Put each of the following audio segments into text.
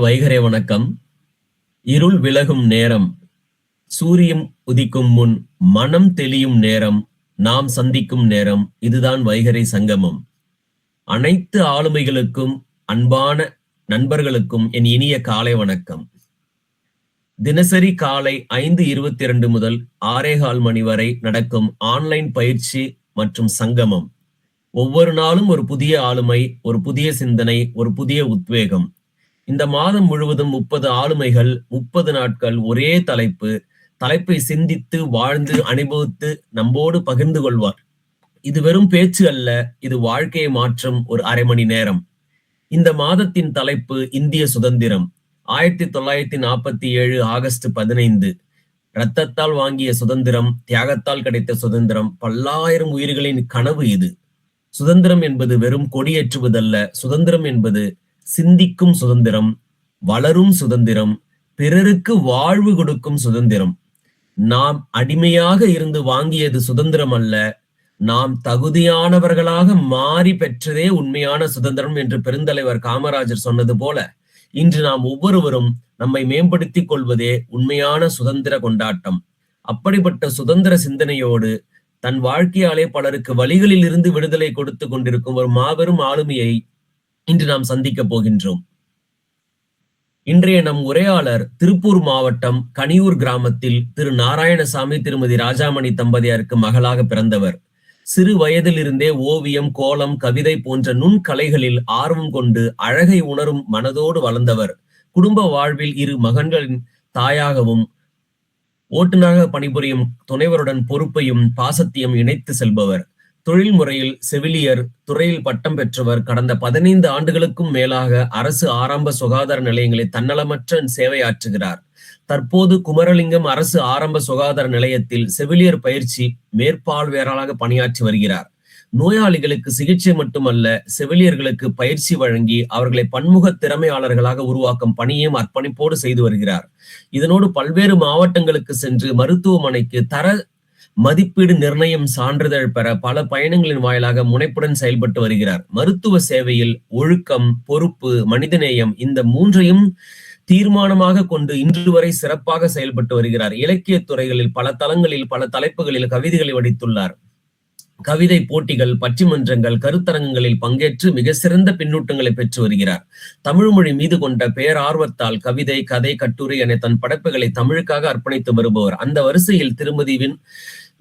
வைகரே வணக்கம். இருள் விலகும் நேரம், சூரியன் உதிக்கும் முன் மனம் தெளியும் நேரம், நாம் சந்திக்கும் நேரம், இதுதான் வைகரை சங்கமம். அனைத்து ஆளுமைகளுக்கும் அன்பான நண்பர்களுக்கும் என் இனிய காலை வணக்கம். தினசரி காலை 5:22 முதல் 6:15 மணி வரை நடக்கும் ஆன்லைன் பயிற்சி மற்றும் சங்கமம். ஒவ்வொரு நாளும் ஒரு புதிய ஆளுமை, ஒரு புதிய சிந்தனை, ஒரு புதிய உத்வேகம். இந்த மாதம் முழுவதும் 30 ஆளுமைகள், 30 நாட்கள், ஒரே தலைப்பை சிந்தித்து வாழ்ந்து அனுபவித்து நம்மோடு பகிர்ந்து கொள்வார். இது வெறும் பேச்சு அல்ல, இது வாழ்க்கையை மாற்றும் ஒரு அரை மணி நேரம். இந்த மாதத்தின் தலைப்பு இந்திய சுதந்திரம். 1947 ஆகஸ்ட் 15. இரத்தத்தால் வாங்கிய சுதந்திரம், தியாகத்தால் கிடைத்த சுதந்திரம், பல்லாயிரம் உயிர்களின் கனவு இது. சுதந்திரம் என்பது வெறும் கொடியேற்றுவதல்ல, சுதந்திரம் என்பது சிந்திக்கும் சுதந்திரம், வளரும் சுதந்திரம், பிறருக்கு வாழ்வு கொடுக்கும் சுதந்திரம். நாம் அடிமையாக இருந்து வாங்கியது சுதந்திரம் அல்ல, நாம் தகுதியானவர்களாக மாறி பெற்றதே உண்மையான சுதந்திரம் என்று பெருந்தலைவர் காமராஜர் சொன்னது போல, இன்று நாம் ஒவ்வொருவரும் நம்மை மேம்படுத்திக் கொள்வதே உண்மையான சுதந்திர கொண்டாட்டம். அப்படிப்பட்ட சுதந்திர சிந்தனையோடு தன் வாழ்க்கையாலே பலருக்கு வழிகளில் இருந்து விடுதலை கொடுத்து கொண்டிருக்கும் ஒரு மாபெரும் ஆளுமையை இன்று நாம் சந்திக்க போகின்றோம். இன்றைய நம் உரையாளர் திருப்பூர் மாவட்டம் கனியூர் கிராமத்தில் திரு நாராயணசாமி, திருமதி ராஜாமணி தம்பதியாருக்கு மகளாக பிறந்தவர். சிறு வயதிலிருந்தே ஓவியம், கோலம், கவிதை போன்ற நுண்கலைகளில் ஆர்வம் கொண்டு அழகை உணரும் மனதோடு வளர்ந்தவர். குடும்ப வாழ்வில் 2 மகன்களின் தாயாகவும் ஓட்டுநராக பணிபுரியும் துணைவருடன் பொறுப்பையும் பாசத்தையும் இணைத்து செல்பவர். தொழில் முறையில் செவிலியர் துறையில் பட்டம் பெற்றவர். கடந்த 15 ஆண்டுகளுக்கும் மேலாக அரசு ஆரம்ப சுகாதார நிலையங்களில் தன்னலமற்ற சேவையாற்றுகிறார். தற்போது குமரலிங்கம் அரசு ஆரம்ப சுகாதார நிலையத்தில் செவிலியர் பயிற்சி மேற்பார்வையாளராக பணியாற்றி வருகிறார். நோயாளிகளுக்கு சிகிச்சை மட்டுமல்ல, செவிலியர்களுக்கு பயிற்சி வழங்கி அவர்களை பன்முக திறமையாளர்களாக உருவாக்கும் பணியையும் அர்ப்பணிப்போடு செய்து வருகிறார். இதனோடு பல்வேறு மாவட்டங்களுக்கு சென்று மருத்துவமனைக்கு தர மதிப்பீடு நிர்ணயம் சான்றிதழ் பெற பல பயணங்களின் வாயிலாக முனைப்புடன் செயல்பட்டு வருகிறார். மருத்துவ சேவையில் ஒழுக்கம், பொறுப்பு, மனிதநேயம் இந்த 3ஐயும் தீர்மானமாக கொண்டு இன்று வரை சிறப்பாக செயல்பட்டு வருகிறார். இலக்கிய துறைகளில் பல தளங்களில் பல தலைப்புகளில் கவிதைகளை வடித்துள்ளார். கவிதை போட்டிகள், பட்டிமன்றங்கள், கருத்தரங்கங்களில் பங்கேற்று மிக சிறந்த பின்னூட்டங்களை பெற்று வருகிறார். தமிழ் மொழி மீது கொண்ட பேரார்வத்தால் கவிதை, கதை, கட்டுரை என தன் படைப்புகளை தமிழுக்காக அர்ப்பணித்து வருபவர். அந்த வரிசையில் திருமதி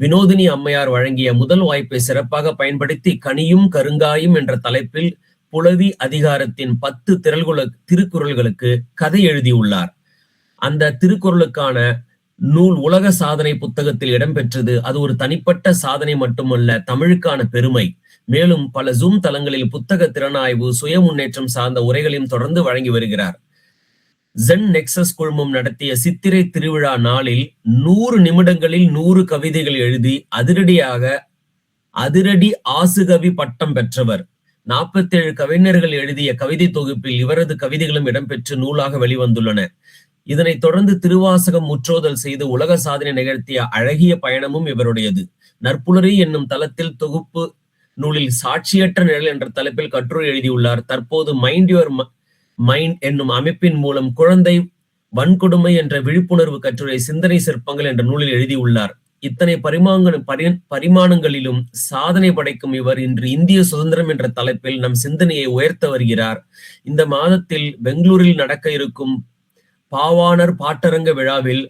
வினோதினி அம்மையார் வழங்கிய முதல் வாய்ப்பை சிறப்பாக பயன்படுத்தி கனியும் கருங்காயும் என்ற தலைப்பில் புலவி அதிகாரத்தின் 10 திருக்குறள்களுக்கு கதை எழுதியுள்ளார். அந்த திருக்குறளுக்கான நூல் உலக சாதனை புத்தகத்தில் இடம்பெற்றது. அது ஒரு தனிப்பட்ட சாதனை மட்டுமல்ல, தமிழுக்கான பெருமை. மேலும் பல ஜூம் தளங்களில் புத்தக திறனாய்வு, சுய முன்னேற்றம் சார்ந்த உரைகளையும் தொடர்ந்து வழங்கி வருகிறார். ஜென் நெக்சஸ் குழுமம் நடத்திய சித்திரை திருவிழா நாளில் 100 நிமிடங்களில் 100 கவிதைகள் எழுதி அதிரடி ஆசுகவி பட்டம் பெற்றவர். 47 கவிஞர்கள் எழுதிய கவிதை தொகுப்பில் இவரது கவிதைகளும் இடம்பெற்று நூலாக வெளிவந்துள்ளன. இதனைத் தொடர்ந்து திருவாசகம் முற்றோதல் செய்து உலக சாதனை நிகழ்த்திய அழகிய பயணமும் இவருடையது. நற்புலரி என்னும் தளத்தில் தொகுப்பு நூலில் சாட்சியற்ற நிழல் என்ற தலைப்பில் கட்டுரை எழுதியுள்ளார். தற்போது மைண்ட் யுவர் மைண்ட் என்னும் அமைப்பின் மூலம் குழந்தை வன்கொடுமை என்ற விழிப்புணர்வு கட்டுரை சிந்தனை சிற்பங்கள் என்ற நூலில் எழுதியுள்ளார். இத்தனை பரிமாணங்களிலும் சாதனை படைக்கும் இவர் இன்று இந்திய சுதந்திரம் என்ற தலைப்பில் நம் சிந்தனையை உயர்த்த வருகிறார். இந்த மாதத்தில் பெங்களூரில் நடக்க இருக்கும் பாவாணர் பாட்டரங்க விழாவில்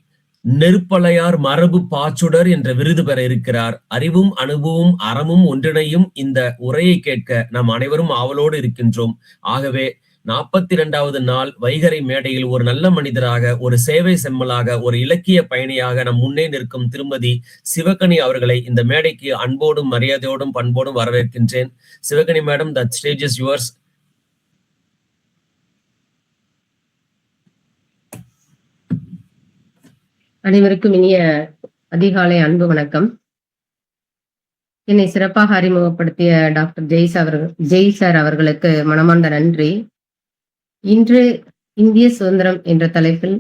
நெருப்பலையார் மரபு பாச்சுடர் என்ற விருது பெற இருக்கிறார். அறிவும் அனுபவமும் அறமும் ஒன்றிணையும் இந்த உரையை கேட்க நாம் அனைவரும் ஆவலோடு இருக்கின்றோம். ஆகவே 42வது நாள் வைகரை மேடையில் ஒரு நல்ல மனிதராக, ஒரு சேவை செம்மலாக, ஒரு இலக்கிய பயணியாக நம் முன்னே நிற்கும் திருமதி சிவகனி அவர்களை இந்த மேடைக்கு அன்போடும் மரியாதையோடும் பண்போடும் வரவேற்கின்றேன். Sivakani madam, the stage is yours. அனைவருக்கும் இனிய அதிகாலை அன்பு வணக்கம். என்னை சிறப்பாக அறிமுகப்படுத்திய டாக்டர் ஜெய் சார் அவர்களுக்கு மனமார்ந்த நன்றி. இன்று இந்திய சுதந்திரம் என்ற தலைப்பில்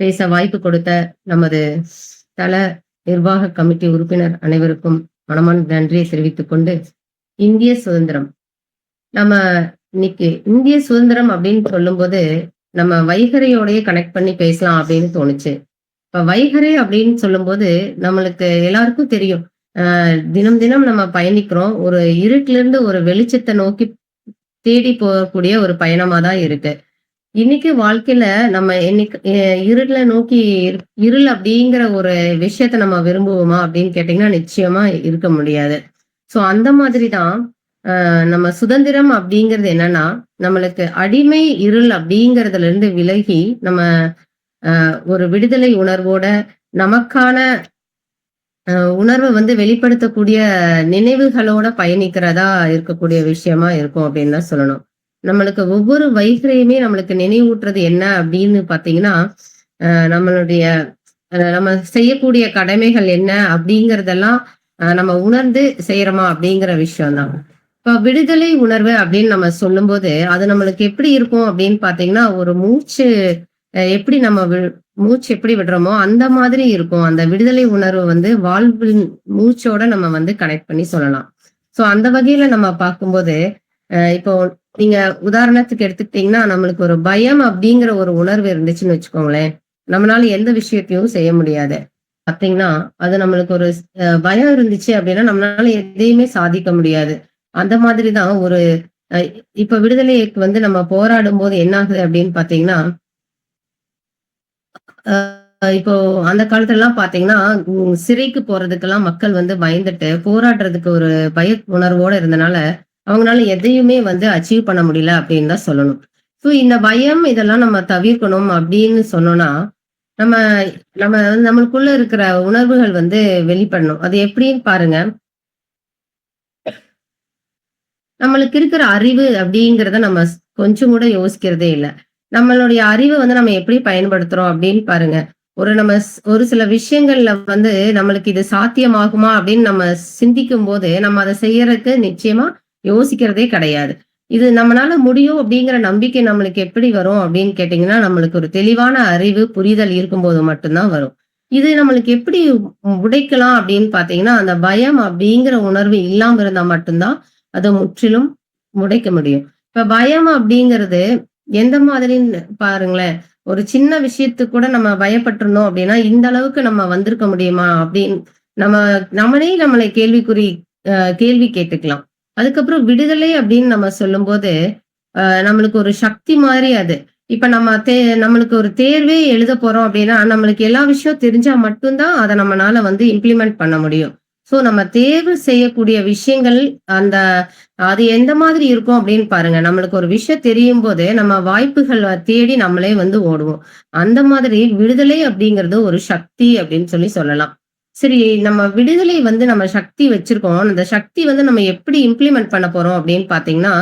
பேச வாய்ப்பு கொடுத்த நமது தள நிர்வாக கமிட்டி உறுப்பினர் அனைவருக்கும் மனமார்ந்த நன்றியை தெரிவித்துக் கொண்டு, இந்திய சுதந்திரம் நம்ம இன்னைக்கு இந்திய சுதந்திரம் அப்படின்னு சொல்லும்போது நம்ம வைகறையோடயே கனெக்ட் பண்ணி பேசலாம் அப்படின்னு தோணுச்சு. இப்ப வைகறை அப்படின்னு சொல்லும்போது, நம்மளுக்கு எல்லாருக்கும் தெரியும். தினம் தினம் நம்ம பயணிக்கிறோம். ஒரு இருட்டிலிருந்து ஒரு வெளிச்சத்த நோக்கி தேடி போகக்கூடிய ஒரு பயணமா தான் இருக்கு. இன்னைக்கு வாழ்க்கையில நம்ம என்னைக்கு இருள நோக்கி இருள் அப்படிங்கிற ஒரு விஷயத்த நம்ம விரும்புவோமா அப்படின்னு கேட்டீங்கன்னா, நிச்சயமா இருக்க முடியாது. சோ அந்த மாதிரி தான் நம்ம சுதந்திரம் அப்படிங்கிறது என்னன்னா, நம்மளுக்கு அடிமை இருள் அப்படிங்கிறதுல இருந்து விலகி, நம்ம ஒரு விடுதலை உணர்வோட நமக்கான உணர்வ வந்து வெளிப்படுத்தக்கூடிய நினைவுகளோட பயணிக்கிறதா இருக்கக்கூடிய விஷயமா இருக்கும் அப்படின்னு தான் சொல்லணும். நம்மளுக்கு ஒவ்வொரு வயசுலயுமே நம்மளுக்கு நினைவூட்டுறது என்ன அப்படின்னு பார்த்தீங்கன்னா, நம்மளுடைய நம்ம செய்யக்கூடிய கடமைகள் என்ன அப்படிங்கிறதெல்லாம் நம்ம உணர்ந்து செய்யறோமா அப்படிங்கிற விஷயம் தான். இப்ப விடுதலை உணர்வு அப்படின்னு நம்ம சொல்லும்போது, அது நம்மளுக்கு எப்படி இருக்கும் அப்படின்னு பார்த்தீங்கன்னா, ஒரு மூச்சு எப்படி நம்ம மூச்சு எப்படி விடுறோமோ, அந்த மாதிரி இருக்கும். அந்த விடுதலை உணர்வு வந்து வாழ்வின் மூச்சோட நம்ம வந்து கனெக்ட் பண்ணி சொல்லலாம். சோ அந்த வகையில நம்ம பார்க்கும்போது, இப்போ நீங்க உதாரணத்துக்கு எடுத்துக்கிட்டீங்கன்னா, நம்மளுக்கு ஒரு பயம் அப்படிங்கிற ஒரு உணர்வு இருந்துச்சுன்னு வச்சுக்கோங்களேன். நம்மளால எந்த விஷயத்தையும் செய்ய முடியாது. பார்த்தீங்கன்னா, அது நம்மளுக்கு ஒரு பயம் இருந்துச்சு அப்படின்னா, நம்மளால எதையுமே சாதிக்க முடியாது. அந்த மாதிரி தான் ஒரு அ இப்ப விடுதலைக்கு வந்து நம்ம போராடும்போது என்ன ஆகுது அப்படின்னு பார்த்தீங்கன்னா, இப்போ அந்த காலத்துலலாம் பார்த்தீங்கன்னா, சிறைக்கு போறதுக்கெல்லாம் மக்கள் வந்து பயந்துட்டு போராடுறதுக்கு ஒரு பய உணர்வோட இருந்தனால, அவங்கனால எதையுமே வந்து அச்சீவ் பண்ண முடியல அப்படின்னு தான் சொல்லணும். ஸோ இந்த பயம் இதெல்லாம் நம்ம தவிர்க்கணும் அப்படின்னு சொன்னோம்னா, நம்ம நம்ம நம்மளுக்குள்ள இருக்கிற உணர்வுகள் வந்து வெளிப்படணும். அது எப்படின்னு பாருங்க. நம்மளுக்கு இருக்கிற அறிவு அப்படிங்கிறத நம்ம கொஞ்சம் கூட யோசிக்கிறதே இல்ல. நம்மளுடைய அறிவ வந்து நம்ம எப்படி பயன்படுத்துறோம் அப்படின்னு பாருங்க. ஒரு சில விஷயங்கள்ல வந்து நம்மளுக்கு இது சாத்தியமாகுமா அப்படின்னு நம்ம சிந்திக்கும்போது, நம்ம அத செய்யறதுக்கு நிச்சயமா யோசிக்கிறதே கிடையாது. இது நம்மனால முடியும் அப்படிங்கிற நம்பிக்கை நம்மளுக்கு எப்படி வரும் அப்படின்னு கேட்டீங்கன்னா, நம்மளுக்கு ஒரு தெளிவான அறிவு, புரிதல் இருக்கும்போது மட்டும் தான் வரும். இது நம்மளுக்கு எப்படி உடைக்கலாம் அப்படின்னு பார்த்தீங்கன்னா, அந்த பயம் அப்படிங்கிற உணர்வு இல்லாம இருந்தா மட்டும் தான் அத முற்றிலும் உடைக்க முடியும். இப்ப பயம் அப்படிங்கிறது எந்த மாதிரின்னு பாருங்களேன். ஒரு சின்ன விஷயத்துக்கு கூட நம்ம பயப்பட்டுருந்தோம் அப்படின்னா, இந்த அளவுக்கு நம்ம வந்திருக்க முடியுமா? அப்படின்னு நம்ம நம்மளே நம்மளை கேள்வி கேட்டுக்கலாம். அதுக்கப்புறம் விடுதலை அப்படின்னு நம்ம சொல்லும்போது, நம்மளுக்கு ஒரு சக்தி மாரி அது. இப்ப நம்மளுக்கு ஒரு தேர்வே எழுத போறோம் அப்படின்னா, நம்மளுக்கு எல்லா விஷயம் தெரிஞ்சா மட்டும் தான் அத நம்மனால வந்து இம்ப்ளிமெண்ட் பண்ண முடியும். சோ நம்ம தேர்வு செய்யக்கூடிய விஷயங்கள் அந்த அது எந்த மாதிரி இருக்கும் அப்படின்னு பாருங்க. நம்மளுக்கு ஒரு விஷயம் தெரியும்போது, நம்ம வாய்ப்புகள் தேடி நம்மளே வந்து ஓடுவோம். அந்த மாதிரி விடுதலை அப்படிங்கிறது ஒரு சக்தி அப்படின்னு சொல்லலாம். சரி, நம்ம விடுதலை வந்து நம்ம சக்தி வச்சிருக்கோம். அந்த சக்தி வந்து நம்ம எப்படி இம்ப்ளிமெண்ட் பண்ண போறோம் அப்படின்னு பார்த்தீங்கன்னா,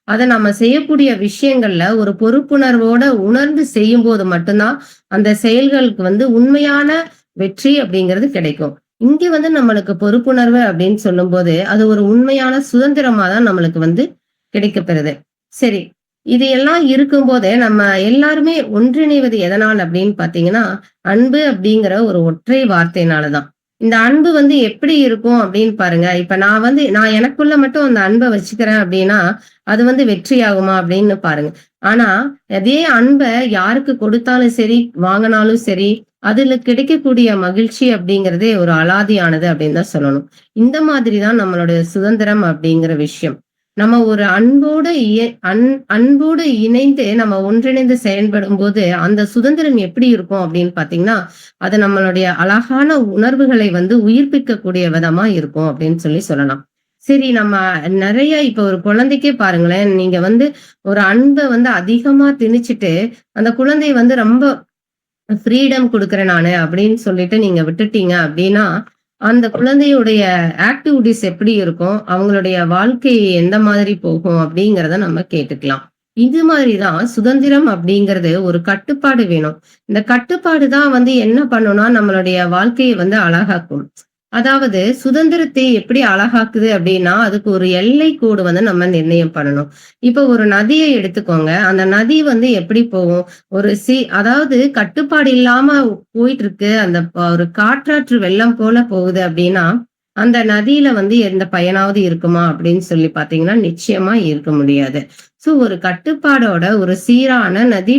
அத நம்ம செய்யக்கூடிய விஷயங்கள்ல ஒரு பொறுப்புணர்வோட உணர்ந்து செய்யும்போது மட்டும் தான், அந்த செயல்களுக்கு வந்து உண்மையான வெற்றி அப்படிங்கிறது கிடைக்கும். இங்க வந்து நம்மளுக்கு பொறுப்புணர்வு அப்படின்னு சொல்லும்போது, அது ஒரு உண்மையான சுதந்திரமா தான் நம்மளுக்கு வந்து கிடைக்கப்பெறுது. சரி. இது எல்லாம் இருக்கும்போதே நம்ம எல்லாருமே ஒன்றிணைவது எதனால் அப்படின்னு பார்த்தீங்கன்னா, அன்பு அப்படிங்கிற ஒரு ஒற்றை வார்த்தையினால தான். இந்த அன்பு வந்து எப்படி இருக்கும் அப்படின்னு பாருங்க. இப்ப நான் எனக்குள்ள மட்டும் அந்த அன்ப வச்சுக்கிறேன் அப்படின்னா, அது வந்து வெற்றியாகுமா அப்படின்னு பாருங்க. ஆனா, அதே அன்ப யாருக்கு கொடுத்தாலும் சரி, வாங்குனாலும் சரி, அதுல கிடைக்கக்கூடிய மகிழ்ச்சி அப்படிங்கிறதே ஒரு அலாதியானது அப்படின்னு தான் சொல்லணும். இந்த மாதிரி தான் நம்மளுடைய சுதந்திரம் அப்படிங்கிற விஷயம். நம்ம ஒரு அன்போடு இணைந்து நம்ம ஒன்றிணைந்து செயல்படும்போது, அந்த சுதந்திரம் எப்படி இருக்கும் அப்படின்னு பார்த்தீங்கன்னா, அது நம்மளுடைய அழகான உணர்வுகளை வந்து உயிர்ப்பிக்கக்கூடிய விதமா இருக்கும் அப்படின்னு சொல்லலாம். சரி, நம்ம நெறைய இப்ப ஒரு குழந்தைக்கே பாருங்களேன், நீங்க வந்து ஒரு அன்ப வந்து அதிகமா திணிச்சுட்டு, அந்த குழந்தை வந்து ரொம்ப ஃப்ரீடம் குடுக்குறேன் நானு அப்படின்னு சொல்லிட்டு நீங்க விட்டுட்டீங்க அப்படின்னா, அந்த குழந்தையுடைய ஆக்டிவிட்டீஸ் எப்படி இருக்கும்? அவங்களுடைய வாழ்க்கை எந்த மாதிரி போகும்? அப்படிங்கிறத நம்ம கேட்டுக்கலாம். இது மாதிரி தான் சுதந்திரம் அப்படிங்கிறது ஒரு கட்டுப்பாடு வேணும். இந்த கட்டுப்பாடு தான் வந்து என்ன பண்ணும்னா, நம்மளுடைய வாழ்க்கைய வந்து அழகாக்கும். அதாவது சுதந்திரத்தை எப்படி அழகாக்குது அப்படின்னா, அதுக்கு ஒரு எல்லை கோடு வந்து நம்ம நிர்ணயம் பண்ணணும். இப்ப ஒரு நதிய எடுத்துக்கோங்க. அந்த நதி வந்து எப்படி போகும்? அதாவது கட்டுப்பாடு இல்லாம போயிட்டு இருக்கு. ஒரு காற்றாற்று வெள்ளம் போல போகுது அப்படின்னா, அந்த நதியில வந்து எந்த பயனாவது இருக்குமா அப்படின்னு சொல்லி பார்த்தீங்கன்னா, நிச்சயமா இருக்க முடியாது. ஸோ ஒரு கட்டுப்பாடோட ஒரு சீரான நதி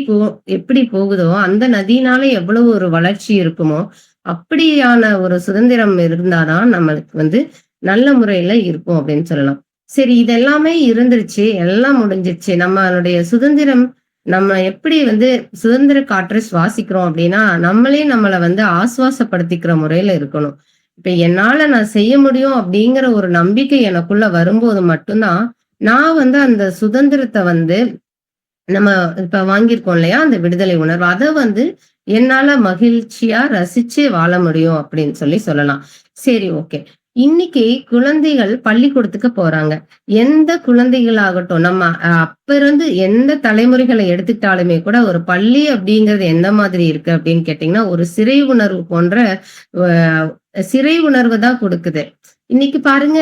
எப்படி போகுதோ, அந்த நதியினால எவ்வளவு ஒரு வளர்ச்சி இருக்குமோ, அப்படியான ஒரு சுதந்திரம் இருந்தா தான் நம்மளுக்கு வந்து நல்ல முறையில இருக்கும் அப்படின்னு சொல்லலாம். சரி இது எல்லாமே இருந்துருச்சு, எல்லாம் முடிஞ்சிருச்சு. நம்மளுடைய சுதந்திரம் நம்ம எப்படி வந்து சுதந்திர காற்ற சுவாசிக்கிறோம் அப்படின்னா, நம்மளே நம்மள வந்து ஆசுவாசப்படுத்திக்கிற முறையில இருக்கணும். இப்ப என்னால நான் செய்ய முடியும் அப்படிங்கிற ஒரு நம்பிக்கை எனக்குள்ள வரும்போது மட்டும் தான், நான் வந்து அந்த சுதந்திரத்த வந்து நம்ம இப்ப வாங்கியிருக்கோம் இல்லையா? அந்த விடுதலை உணர்வு. அத வந்து என்னால மகிழ்ச்சியா ரசிச்சு வாழ முடியும் அப்படின்னு சொல்லி சொல்லலாம். சரி ஓகே. இன்னைக்கு குழந்தைகள் பள்ளிக்கூடத்துக்கு போறாங்க. எந்த குழந்தைகளாகட்டும், நம்ம அப்ப இருந்து எந்த தலைமுறைகள எடுத்துக்கிட்டாலுமே கூட ஒரு பள்ளி அப்படிங்கிறது எந்த மாதிரி இருக்கு அப்படின்னு கேட்டீங்கன்னா, ஒரு சிறை உணர்வு போன்ற சிறை உணர்வு தான் குடுக்குது. இன்னைக்கு பாருங்க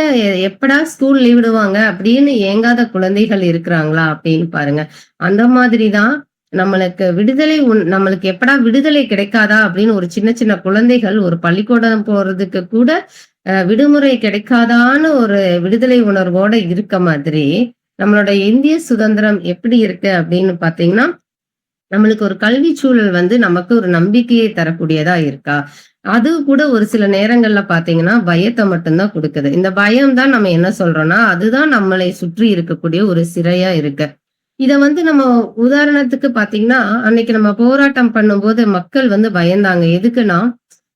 எப்படா ஸ்கூல் லீவ் விடுவாங்க அப்படின்னு ஏங்காத குழந்தைகள் இருக்கிறாங்களா அப்படின்னு பாருங்க. அந்த மாதிரி தான் நம்மளுக்கு நம்மளுக்கு எப்படா விடுதலை கிடைக்காதா அப்படின்னு ஒரு சின்ன சின்ன குழந்தைகள் ஒரு பள்ளிக்கூடம் போறதுக்கு கூட விடுமுறை கிடைக்காதான்னு ஒரு விடுதலை உணர்வோட இருக்க மாதிரி, நம்மளோட இந்திய சுதந்திரம் எப்படி இருக்கு அப்படின்னு பார்த்தீங்கன்னா, நம்மளுக்கு ஒரு கல்வி சூழல் வந்து நமக்கு ஒரு நம்பிக்கையை தரக்கூடியதா இருக்கா? அது கூட ஒரு சில நேரங்கள்ல பார்த்தீங்கன்னா, பயத்த மட்டும் தான் குடுக்குது. இந்த பயம் தான் நம்ம என்ன சொல்றோம்னா, அதுதான் நம்மளை சுற்றி இருக்கக்கூடிய ஒரு சிறையா இருக்கு. இத வந்து நம்ம உதாரணத்துக்கு பார்த்தீங்கன்னா, அன்னைக்கு நம்ம போராட்டம் பண்ணும்போது மக்கள் வந்து பயந்தாங்க. எதுக்குன்னா,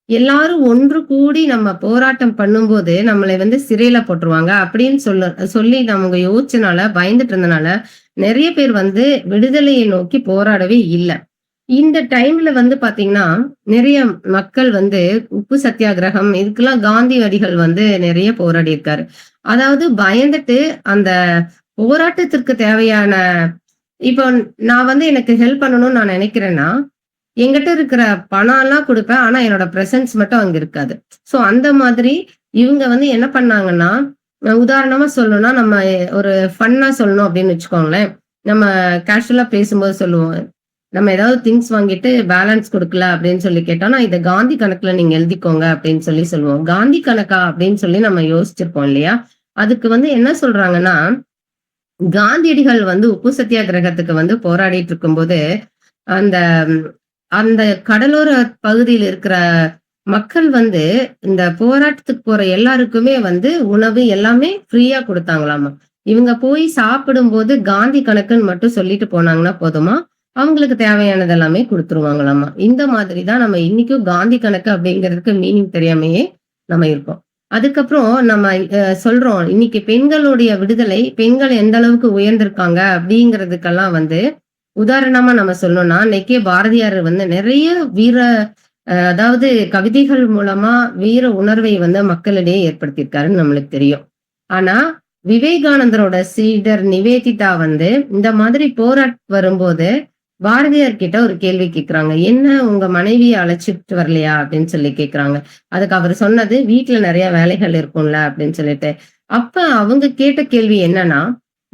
எல்லாரும் ஒன்று கூடி நம்ம போராட்டம் பண்ணும்போது, நம்மளை வந்து சிறையில போட்டுருவாங்க அப்படின்னு சொல்லி அவங்க யோசிச்சனால, பயந்துட்டு இருந்தனால, நெறைய பேர் வந்து விடுதலையை நோக்கி போராடவே இல்ல. இந்த டைம்ல வந்து பாத்தீங்கன்னா, நெறைய மக்கள் வந்து உப்பு சத்தியாகிரகம் இதுக்கெல்லாம் காந்தியடிகள் வந்து நெறைய போராடியிருக்காரு. அதாவது பயந்துட்டு அந்த போராட்டத்திற்கு தேவையான இப்போ நான் வந்து எனக்கு ஹெல்ப் பண்ணணும்னு நான் நெனைக்கிறேன்னா, என்கிட்ட இருக்கிற பணம்லாம் குடுப்பேன். ஆனா என்னோட பிரசன்ஸ் மட்டும் அங்க இருக்காது. சோ அந்த மாதிரி இவங்க வந்து என்ன பண்ணாங்கன்னா, உதாரணமா சொல்லணும்னா, நம்ம ஒரு ஃபன்னா சொல்லணும் அப்படின்னு வச்சுக்கோங்களேன். நம்ம கேஷுவலா பேசும்போது சொல்லுவோம். நம்ம ஏதாவது திங்ஸ் வாங்கிட்டு பேலன்ஸ் குடுக்கல அப்படின்னு சொல்லி கேட்டோம்னா, இத காந்தி கணக்குல நீங்க எழுதிக்கோங்க அப்படின்னு சொல்லி சொல்லுவோம். காந்தி கணக்கா அப்படின்னு சொல்லி நம்ம யோசிச்சிருப்போம் இல்லையா? அதுக்கு வந்து என்ன சொல்றாங்கன்னா, காந்தியடிகள் வந்து உப்பு சத்தியாகிரகத்துக்கு வந்து போராடிட்டு இருக்கும்போது, அந்த அந்த கடலோர பகுதியில இருக்கிற மக்கள் வந்து இந்த போராட்டத்துக்கு போற எல்லாருக்குமே வந்து உணவு எல்லாமே ஃப்ரீயா குடுத்தாங்களாமா. இவங்க போய் சாப்பிடும்போது காந்தி கணக்குன்னு மட்டும் சொல்லிட்டு போனாங்கன்னா போதுமா, அவங்களுக்கு தேவையானது எல்லாமே குடுத்துருவாங்களாமா. இந்த மாதிரி தான் நம்ம இன்னைக்கும் காந்தி கணக்கு அப்படிங்கிறதுக்கு மீனிங் தெரியாமயே நம்ம இருக்கோம். அதுக்கப்புறம் நம்ம சொல்றோம் இன்னைக்கு பெண்களுடைய விடுதலை, பெண்கள் எந்த அளவுக்கு உயர்ந்திருக்காங்க அப்படிங்கிறதுக்கெல்லாம் வந்து உதாரணமா நம்ம சொல்லணும்னா, இன்னைக்கே பாரதியார் வந்து நெறைய வீர அதாவது கவிதைகள் மூலமா வீர உணர்வை வந்து மக்களிடையே ஏற்படுத்தியிருக்காருன்னு நம்மளுக்கு தெரியும். ஆனா, விவேகானந்தரோட சீடர் நிவேதிதா வந்து இந்த மாதிரி வரும்போது, பாரதியார் கிட்ட ஒரு கேள்வி கேட்கிறாங்க. "என்ன உங்க மனைவிய அழைச்சிட்டு வரலையா?" அப்படின்னு சொல்லி கேட்கிறாங்க. அதுக்கு அவரு சொன்னது, "வீட்ல நெறைய வேலைகள் இருக்கும்ல" அப்படின்னு சொல்லிட்டு. அப்ப அவங்க கேட்ட கேள்வி என்னன்னா,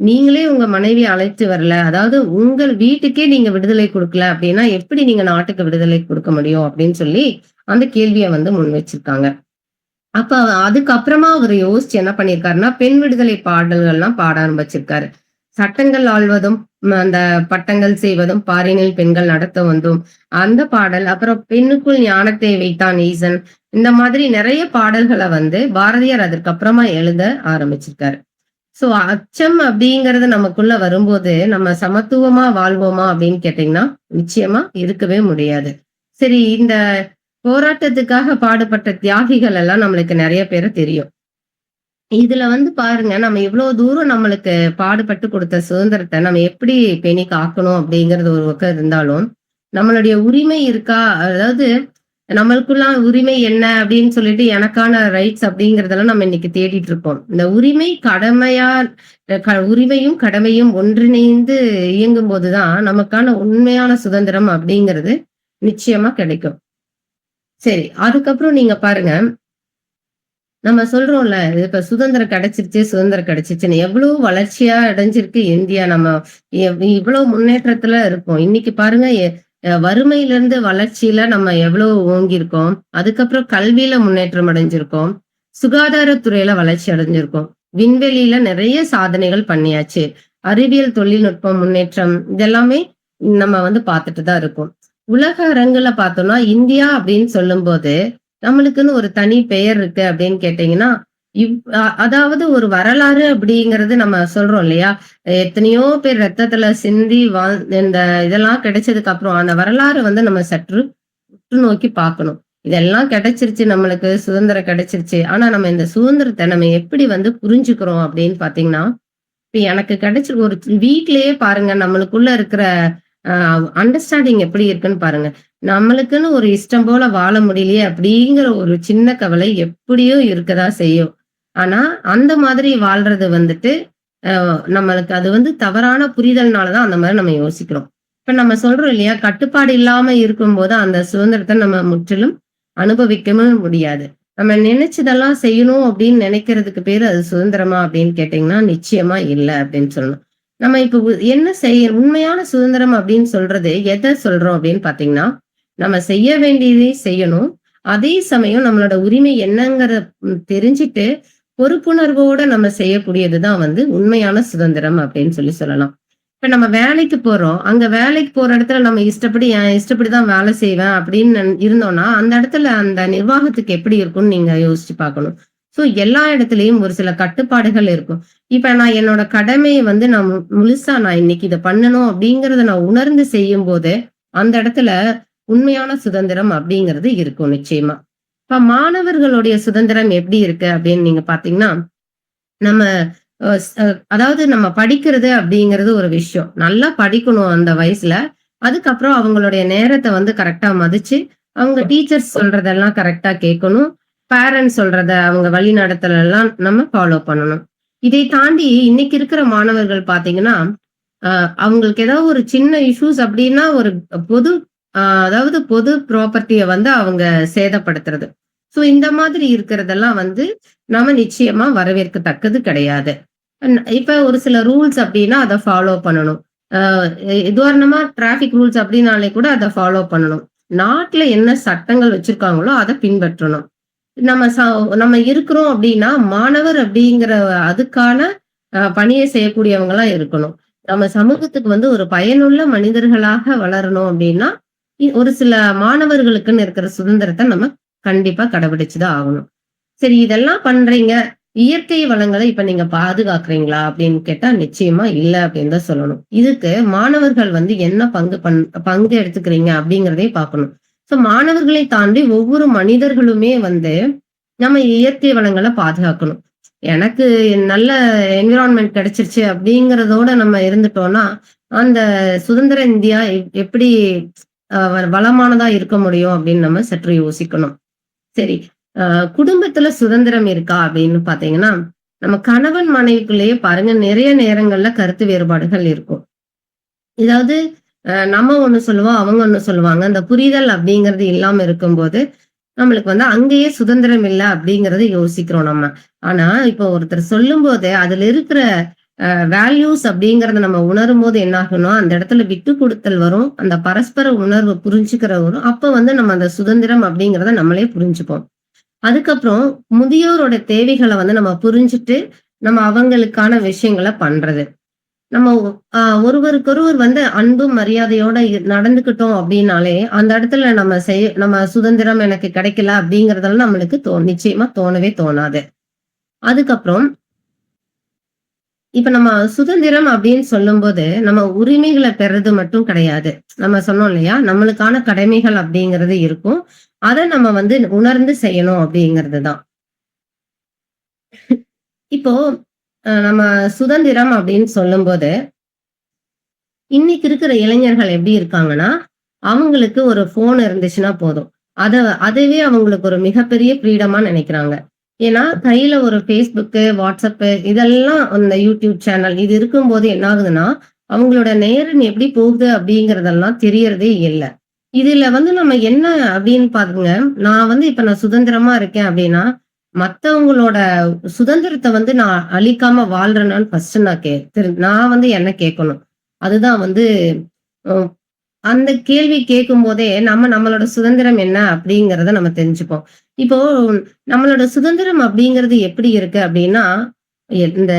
"நீங்களே உங்க மனைவிய அழைத்து வரல. அதாவது உங்கள் வீட்டுக்கே நீங்க விடுதலை குடுக்கல அப்படின்னா, எப்படி நீங்க நாட்டுக்கு விடுதலை குடுக்க முடியும்?" அப்படின்னு சொல்லி அந்த கேள்விய வந்து முன் வச்சிருக்காங்க. அப்ப அதுக்கப்புறமா அவரு யோசிச்சு என்ன பண்ணியிருக்காருன்னா, பெண் விடுதலை பாடல்கள்லாம் பாட ஆரம்பிச்சிருக்காரு. "சட்டங்கள் ஆள்வதும், அந்த பட்டங்கள் செய்வதும், பாரினில் பெண்கள் நடத்த வந்தும்" அந்த பாடல், அப்புறம் "பெண்ணுக்குள் ஞானத்தை வைத்தான் ஈசன்" இந்த மாதிரி நெறைய பாடல்கள வந்து பாரதியார் அதற்கப்புறமா எழுத ஆரம்பிச்சிருக்காரு. சோ அச்சம் அப்படிங்கிறது நமக்குள்ள வரும்போது, நம்ம சமத்துவமா வாழ்வோமா அப்படின்னு கேட்டீங்கன்னா, நிச்சயமா இருக்கவே முடியாது. சரி இந்த போராட்டத்துக்காக பாடுபட்ட தியாகிகள் எல்லாம் நம்மளுக்கு நெறைய பேர தெரியும். இதுல வந்து பாருங்க, நம்ம இவ்ளோ தூரம் நம்மளுக்கு பாடுபட்டு குடுத்த சுதந்திரத்த நம்ம எப்படி பேணி காக்கணும் அப்படிங்கிறது ஒரு பக்கம் இருந்தாலும், நம்மளுடைய உரிமை இருக்கா? அதாவது நம்மளுக்குள்ள உரிமை என்ன அப்படின்னு சொல்லிட்டு எனக்கான ரைட்ஸ் அப்படிங்கிறதெல்லாம் நம்ம இன்னைக்கு தேடிட்டு இருக்கோம். இந்த உரிமை கடமையா உரிமையும் கடமையும் ஒன்றிணைந்து இயங்கும்போது தான் நமக்கான உண்மையான சுதந்திரம் அப்படிங்கிறது நிச்சயமா கிடைக்கும். சரி, அதுக்கப்புறம் நீங்க பாருங்க நம்ம சொல்றோம்ல, இப்ப சுதந்திரம் கிடைச்சிருச்சு, சுதந்திரம் கிடைச்சிருச்சுன்னு. எவ்வளவு வளர்ச்சியா அடைஞ்சிருக்கு இந்தியா. நம்ம இவ்வளவு முன்னேற்றத்துல இருக்கோம். இன்னைக்கு பாருங்க வறுமையிலிருந்து வளர்ச்சியில நம்ம எவ்வளவு ஓங்கியிருக்கோம். அதுக்கப்புறம் கல்வியில முன்னேற்றம் அடைஞ்சிருக்கோம். சுகாதாரத்துறையில வளர்ச்சி அடைஞ்சிருக்கோம். விண்வெளியில நிறைய சாதனைகள் பண்ணியாச்சு. அறிவியல் தொழில்நுட்பம் முன்னேற்றம் இதெல்லாமே நம்ம வந்து பார்த்துட்டு தான் இருக்கோம். உலக அரங்குல பார்த்தோம்னா, இந்தியா அப்படின்னு சொல்லும்போது, நம்மளுக்குன்னு ஒரு தனி பெயர் இருக்கு அப்படின்னு கேட்டீங்கன்னா, அதாவது ஒரு வரலாறு அப்படிங்கிறது நம்ம சொல்றோம் இல்லையா? எத்தனையோ பேர் ரத்தத்துல சிந்தி இந்த இதெல்லாம் கிடைச்சதுக்கு அப்புறம், அந்த வரலாறு வந்து நம்ம சற்று உற்று நோக்கி பார்க்கணும். இதெல்லாம் கிடைச்சிருச்சு நம்மளுக்கு, சுதந்திரம் கிடைச்சிருச்சு. ஆனா நம்ம இந்த சுதந்திரத்த நம்ம எப்படி வந்து புரிஞ்சுக்கிறோம் அப்படின்னு பார்த்தீங்கன்னா, இப்ப எனக்கு கிடைச்ச ஒரு வீட்லயே பாருங்க நம்மளுக்குள்ள இருக்கிற அ அண்டர்ஸ்டாண்டிங் எப்படி இருக்குன்னு பாருங்க. நம்மளுக்குன்னு ஒரு இஷ்டம் போல வாழ முடியலையே அப்படிங்கிற ஒரு சின்ன கவலை எப்படியோ இருக்கதான் செய்யும். ஆனா, அந்த மாதிரி வாழ்றது வந்துட்டு, அ நம்மளுக்கு அது வந்து தவறான புரிதல்னால தான் அந்த மாரி நம்ம யோசிக்கிறோம். இப்ப நம்ம சொல்றோம் இல்லையா? கட்டுப்பாடு இல்லாம இருக்கும்போது அந்த சுதந்திரத்த நம்ம முற்றிலும் அனுபவிக்கவும் முடியாது. நம்ம நினைச்சதெல்லாம் செய்யணும் அப்படின்னு நினைக்கிறதுக்கு பேரு அது சுதந்திரமா அப்படின்னு கேட்டீங்கன்னா, நிச்சயமா இல்ல அப்படின்னு சொல்லணும். நம்ம இப்ப என்ன உண்மையான சுதந்திரம் அப்படின்னு சொல்றது எத சொல்றோம் அப்படின்னு பார்த்தீங்கன்னா, நம்ம செய்ய வேண்டியதை செய்யணும். அதே சமயம் நம்மளோட உரிமை என்னங்கிறத தெரிஞ்சுட்டு, பொறுப்புணர்வோட நம்ம செய்யக்கூடியது தான் வந்து உண்மையான சுதந்திரம் அப்படின்னு சொல்லலாம். இப்ப நம்ம வேலைக்கு போறோம். அங்க வேலைக்கு போற இடத்துல நம்ம இஷ்டப்படி என் இஷ்டப்படி தான் வேலை செய்வேன் அப்படின்னு இருந்தோம்னா, அந்த இடத்துல அந்த நிர்வாகத்துக்கு எப்படி இருக்கும்னு நீங்க யோசிச்சு பார்க்கணும். ஸோ எல்லா இடத்துலயும் ஒரு சில கட்டுப்பாடுகள் இருக்கும். இப்ப நான் என்னோட கடமைய வந்து நான் முழுசா நான் இன்னைக்கு இத பண்ணணும் அப்படிங்கிறத நான் உணர்ந்து செய்யும்போது, அந்த இடத்துல உண்மையான சுதந்திரம் அப்படிங்கிறது இருக்கும் நிச்சயமா. இப்ப மாணவர்களுடைய சுதந்திரம் எப்படி இருக்கு அப்படின்னு நீங்க பார்த்தீங்கன்னா, நம்ம அ ஸ் அ அதாவது நம்ம படிக்கிறது அப்படிங்கிறது ஒரு விஷயம். நல்லா படிக்கணும் அந்த வயசுல. அதுக்கப்புறம் அவங்களுடைய நேரத்த வந்து கரெக்ட்டா மதிச்சு, அவங்க டீச்சர்ஸ் சொல்றதெல்லாம் கரெக்ட்டா கேட்கணும். பேரண்ட்ஸ் சொல்றத அவங்க வழிநடத்தலெல்லாம் நம்ம ஃபாலோ பண்ணணும். இதை தாண்டி இன்னைக்கு இருக்கிற மாணவர்கள் பார்த்தீங்கன்னா, அ அவங்களுக்கு ஏதாவது ஒரு சின்ன இஷ்யூஸ் அப்படின்னா ஒரு பொது அதாவது பொது ப்ராப்பர்ட்டிய வந்து அவங்க சேதப்படுத்துறது. ஸோ இந்த மாதிரி இருக்கிறதெல்லாம் வந்து நம்ம நிச்சயமா வரவேற்கத்தக்கது கிடையாது. இப்ப ஒரு சில ரூல்ஸ் அப்டின்னா அத ஃபாலோ பண்ணணும். அ உதாரணமா டிராஃபிக் ரூல்ஸ் அப்டின்னாலே கூட அத ஃபாலோ பண்ணணும். நாட்ல என்ன சட்டங்கள் வச்சிருக்காங்களோ அத பின்பற்றணும். நம்ம நம்ம இருக்கிறோம் அப்டின்னா, மாணவர் அப்டிங்கிற அதுக்கான பணிய செய்யக்கூடியவங்களா இருக்கணும். நம்ம சமூகத்துக்கு வந்து ஒரு பயனுள்ள மனிதர்களாக வளரணும் அப்டின்னா, ஒரு சில மாணவர்களுக்குன்னு இருக்கிற சுதந்திரத்த நம்ம கண்டிப்பா கடைபிடிச்சு தான் ஆகணும். சரி இதெல்லாம் பண்றீங்க. இயற்கை வளங்கள இப்ப நீங்க பாதுகாக்கிறீங்களா? அப்படின்னு கேட்டா நிச்சயமா இல்ல அப்படின்னு தான் சொல்லணும். இதுக்கு மாணவர்கள் வந்து என்ன பங்கு எடுத்துக்கிறீங்க அப்படிங்கிறதையும் பார்க்கணும். மாணவர்களை தாண்டி ஒவ்வொரு மனிதர்களுமே வந்து நம்ம இயற்கை வளங்கள பாதுகாக்கணும். எனக்கு நல்ல என்விரான்மென்ட் கிடைச்சிருச்சு அப்படிங்கிறதோட நம்ம இருந்துட்டோம்னா, அந்த சுதந்திர இந்தியா எப்படி அ வளமானதா இருக்க முடியும் அப்படின்னு நம்ம சற்று யோசிக்கணும். சரி. அ குடும்பத்துல சுதந்திரம் இருக்கா அப்படின்னு பார்த்தீங்கன்னா, நம்ம கணவன் மனைவிக்குள்ளேயே பாருங்க நிறைய நேரங்கள்ல கருத்து வேறுபாடுகள் இருக்கும். இதாவது நம்ம ஒண்ணு சொல்லுவோம், அவங்க ஒண்ணு சொல்லுவாங்க. அந்த புரிதல் அப்படிங்கிறது இல்லாம இருக்கும்போது, நம்மளுக்கு வந்து அங்கேயே சுதந்திரம் இல்ல அப்படிங்கிறத யோசிக்கிறோம் நம்ம. ஆனா, இப்போ ஒருத்தர் சொல்லும்போது அதுல இருக்கிற வேல்யூஸ் அப்படிங்கிறத நம்ம உணரும்போது என்ன ஆகும்னா, அந்த இடத்துல விட்டு குடுத்தல் வரும். அந்த பரஸ்பர உணர்வு புரிஞ்சுக்கிற வரும். அப்ப வந்து நம்ம அந்த சுதந்திரம் அப்படிங்கிறத நம்மளே புரிஞ்சுப்போம். அதுக்கப்புறம் முதியோரோட தேவைகள வந்து நம்ம புரிஞ்சுட்டு, நம்ம அவங்களுக்கான விஷயங்கள பண்றது. நம்ம ஒருவருக்கொருவர் வந்து அன்பும், மரியாதையோட நடந்துக்கிட்டோம் அப்டின்னாலே, அந்த இடத்துல நம்ம சுதந்திரம் எனக்கு கிடைக்கல அப்டிங்கிறதெல்லாம் நம்மளுக்கு நிச்சயமா தோணவே தோணாது. அதுக்கப்புறம் இப்ப நம்ம சுதந்திரம் அப்டின்னு சொல்லும்போது, நம்ம உரிமைகள பெறது மட்டும் கிடையாது. நம்ம சொன்னோம் இல்லையா? நம்மளுக்கான கடமைகள் அப்டிங்கிறது இருக்கும். அத நம்ம வந்து உணர்ந்து செய்யணும் அப்டிங்கிறது தான். இப்போ நம்ம சுதந்திரம் அப்படின்னு சொல்லும்போது, இன்னைக்கு இருக்கிற இளைஞர்கள் எப்படி இருக்காங்கன்னா, அவங்களுக்கு ஒரு ஃபோன் இருந்துச்சுன்னா போதும். அத அதுவே அவங்களுக்கு ஒரு மிகப்பெரிய ஃப்ரீடமா நெனைக்கிறாங்க. ஏன்னா, கையில ஒரு Facebook, WhatsApp இதெல்லாம் அந்த YouTube சேனல் இது இருக்கும்போது என்ன ஆகுதுன்னா, அவங்களோட நேரம் எப்படி போகுது அப்படிங்கிறதெல்லாம் தெரியறதே இல்ல. இதுல வந்து நம்ம என்ன அப்படின்னு பாருங்க, நான் சுதந்திரமா இருக்கேன் அப்படின்னா, மத்தவங்களோட சுதந்திரத்த வந்து நான் அழிக்காம வாழ்றேனான்னு ஃபர்ஸ்ட் நான் நான் வந்து என்ன கேட்கணும். அதுதான் வந்து அ அந்த கேள்வி கேட்கும்போதே நம்மளோட சுதந்திரம் என்ன அப்படிங்கிறத நம்ம தெரிஞ்சுப்போம். இப்போ நம்மளோட சுதந்திரம் அப்படிங்கிறது எப்படி இருக்கு அப்படின்னா, இந்த